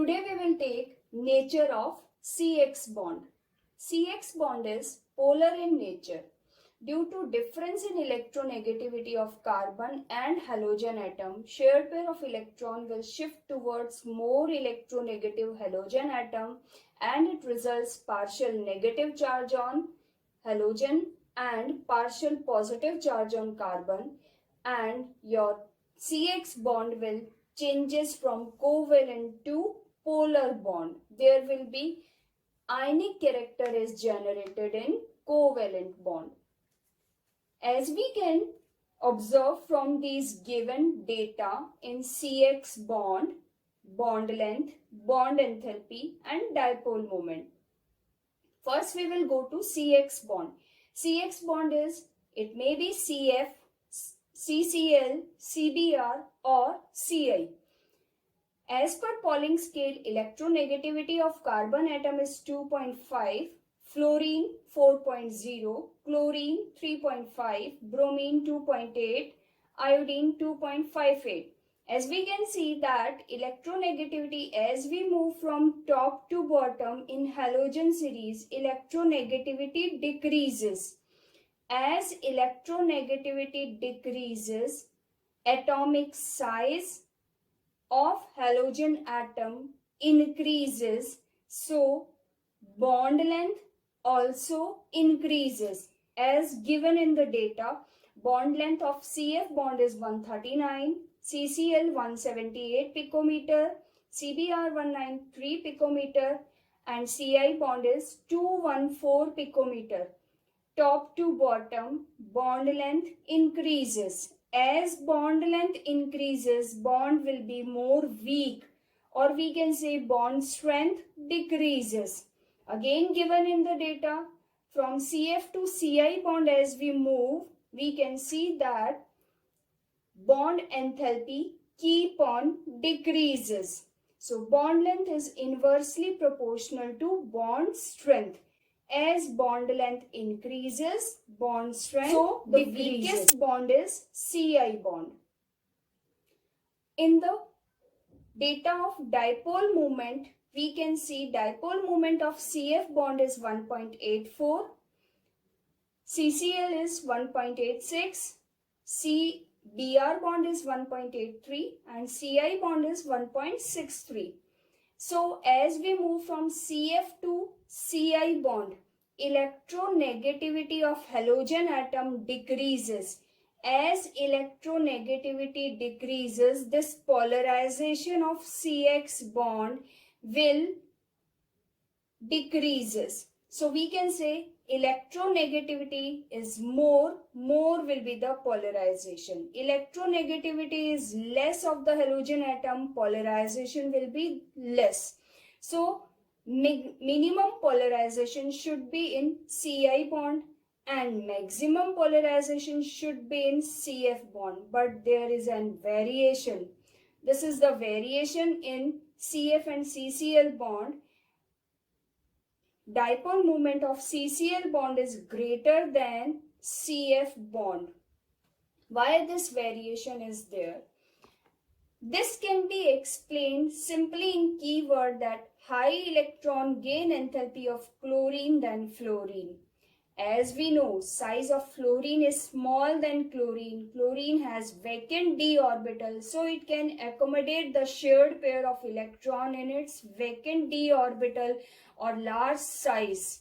Today we will take nature of CX bond. CX bond is polar in nature. Due to difference in electronegativity of carbon and halogen atom, shared pair of electron will shift towards more electronegative halogen atom and it results partial negative charge on halogen and partial positive charge on carbon, and your CX bond will changes from covalent to polar bond. There will be ionic character is generated in covalent bond. As we can observe from these given data in CX bond, bond length, bond enthalpy and dipole moment. First we will go to CX bond. CX bond is, it may be CF, CCl, CBr or Ci. As per Pauling scale, electronegativity of carbon atom is 2.5, fluorine 4.0, chlorine 3.5, bromine 2.8, iodine 2.58. As we can see that electronegativity, as we move from top to bottom in halogen series, electronegativity decreases. As electronegativity decreases, atomic size of halogen atom increases, so bond length also increases. As given in the data, bond length of CF bond is 139, CCl 178 picometer, CBr 193 picometer and Ci bond is 214 picometer. Top to bottom, bond length increases. As bond length increases, bond will be more weak, or we can say bond strength decreases. Again given in the data, from CF to Ci bond as we move, we can see that bond enthalpy keep on decreases. So bond length is inversely proportional to bond strength. As bond length increases, bond strength the weakest bond is Ci bond. In the data of dipole moment, we can see dipole moment of CF bond is 1.84, CCl is 1.86, CBr bond is 1.83 and Ci bond is 1.63. So as we move from CF to Ci bond, electronegativity of halogen atom decreases. As electronegativity decreases, this polarization of CX bond will decreases. So we can say electronegativity is more will be the polarization. Electronegativity is less of the halogen atom, polarization will be less. So minimum polarization should be in Ci bond and maximum polarization should be in CF bond, but there is a variation. This is the variation in CF and CCl bond. Dipole moment of CCl bond is greater than CF bond. Why this variation is there? This can be explained simply in keyword that high electron gain enthalpy of chlorine than fluorine. As we know, size of fluorine is small than chlorine. Chlorine has vacant d orbital, so it can accommodate the shared pair of electron in its vacant d orbital or large size.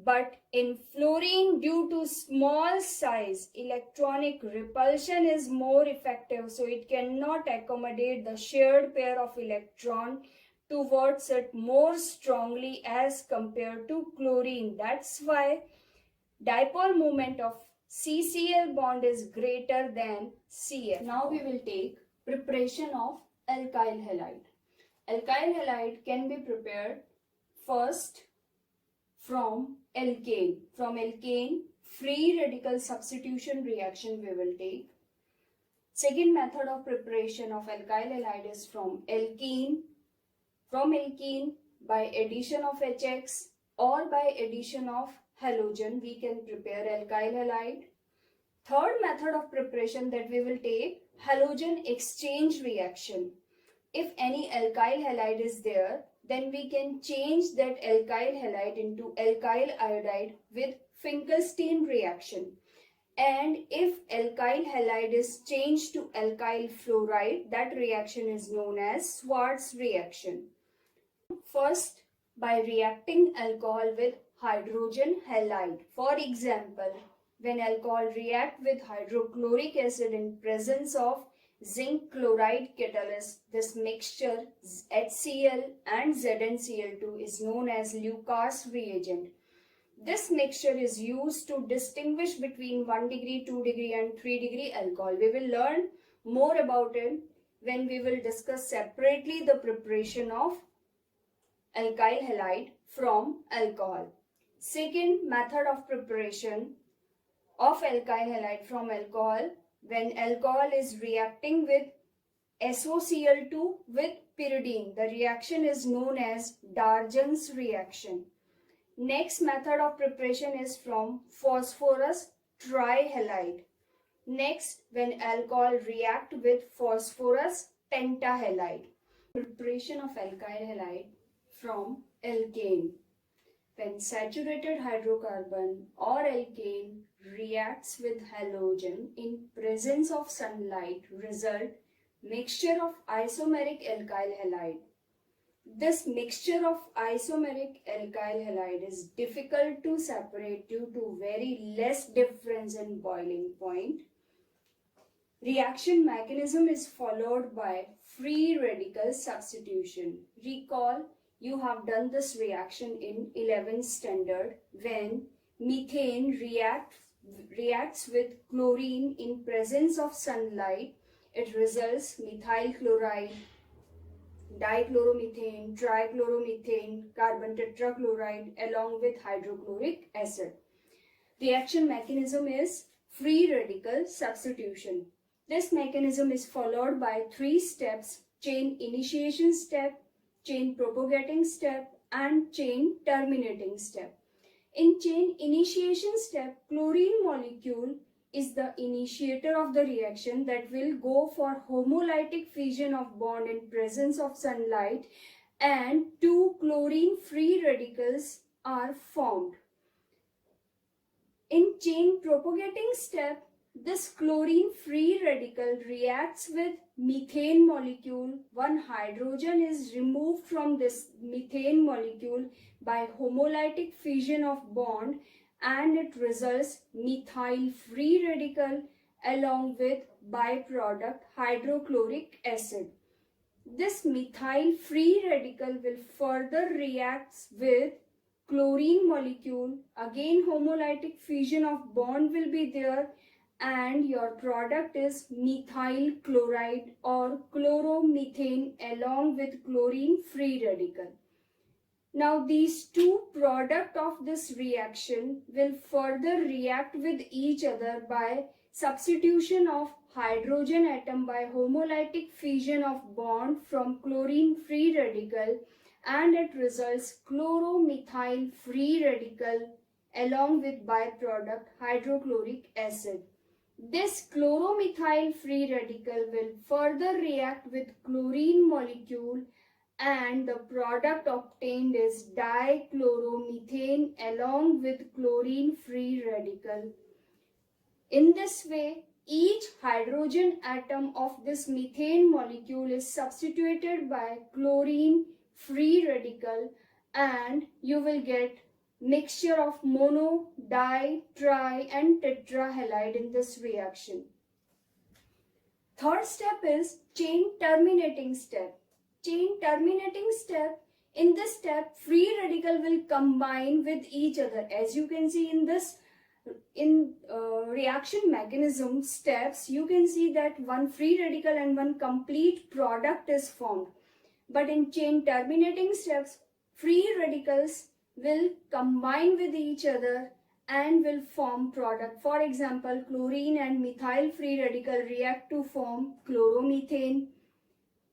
But in fluorine, due to small size, electronic repulsion is more effective, so it cannot accommodate the shared pair of electron towards it more strongly as compared to chlorine. That's why dipole moment of CCl bond is greater than CF. Now we will take preparation of alkyl halide. Alkyl halide can be prepared first from alkane. From alkane, free radical substitution reaction we will take. Second method of preparation of alkyl halide is from alkene. From alkene, by addition of HX or by addition of halogen, we can prepare alkyl halide. Third method of preparation that we will take, halogen exchange reaction. if any alkyl halide is there, then we can change that alkyl halide into alkyl iodide with Finkelstein reaction. And if alkyl halide is changed to alkyl fluoride, that reaction is known as Schwarz reaction. First, by reacting alcohol with hydrogen halide. For example, when alcohol react with hydrochloric acid in presence of zinc chloride catalyst, this mixture HCl and ZnCl2 is known as Lucas reagent. This mixture is used to distinguish between 1 degree, 2 degree and 3 degree alcohol. We will learn more about it when we will discuss separately the preparation of alkyl halide from alcohol. Second method of preparation of alkyl halide from alcohol, when alcohol is reacting with SOCl2 with pyridine. The reaction is known as Darjan's reaction. Next method of preparation is from phosphorus trihalide. Next, when alcohol react with phosphorus pentahalide. Preparation of alkyl halide from alkane. When saturated hydrocarbon or alkane reacts with halogen in presence of sunlight, result mixture of isomeric alkyl halide. This mixture of isomeric alkyl halide is difficult to separate due to very less difference in boiling point. Reaction mechanism is followed by free radical substitution. Recall, you have done this reaction in 11th standard when methane reacts with chlorine in presence of sunlight. It results methyl chloride, dichloromethane, trichloromethane, carbon tetrachloride along with hydrochloric acid. Reaction mechanism is free radical substitution. This mechanism is followed by 3 steps: chain initiation step, chain propagating step and chain terminating step. In chain initiation step, chlorine molecule is the initiator of the reaction that will go for homolytic fission of bond in presence of sunlight, and 2 chlorine free radicals are formed. In chain propagating step, this chlorine free radical reacts with methane molecule. One hydrogen is removed from this methane molecule by homolytic fission of bond, and it results methyl free radical along with byproduct hydrochloric acid. This methyl free radical will further react with chlorine molecule. Again homolytic fission of bond will be there, and your product is methyl chloride or chloromethane along with chlorine free radical. Now these 2 products of this reaction will further react with each other by substitution of hydrogen atom by homolytic fission of bond from chlorine free radical, and it results chloromethyl free radical along with byproduct hydrochloric acid. This chloromethyl free radical will further react with chlorine molecule, and the product obtained is dichloromethane along with chlorine free radical. In this way, each hydrogen atom of this methane molecule is substituted by chlorine free radical, and you will get mixture of mono, di, tri and tetrahalide in this reaction. Third step is chain terminating step. Chain terminating step, in this step free radical will combine with each other. As you can see in this reaction mechanism steps, you can see that one free radical and one complete product is formed. But in chain terminating steps, free radicals will combine with each other and will form product. For example, chlorine and methyl free radical react to form chloromethane.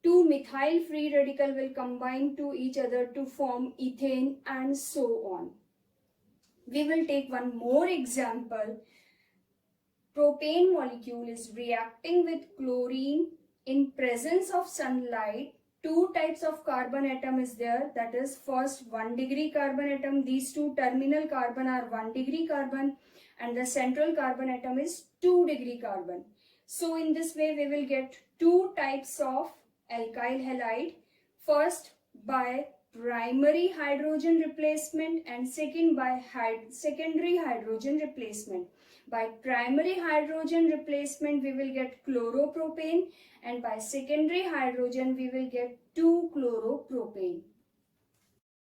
2 methyl free radical will combine to each other to form ethane, and so on. We will take one more example. Propane molecule is reacting with chlorine in presence of sunlight two types of carbon atom is there. That is, first 1 degree carbon atom. These two terminal carbon are 1 degree carbon, and the central carbon atom is 2 degree carbon. So in this way we will get two types of alkyl halide. First by primary hydrogen replacement, and second by secondary hydrogen replacement. By primary hydrogen replacement we will get chloropropane, and by secondary hydrogen we will get 2-chloropropane.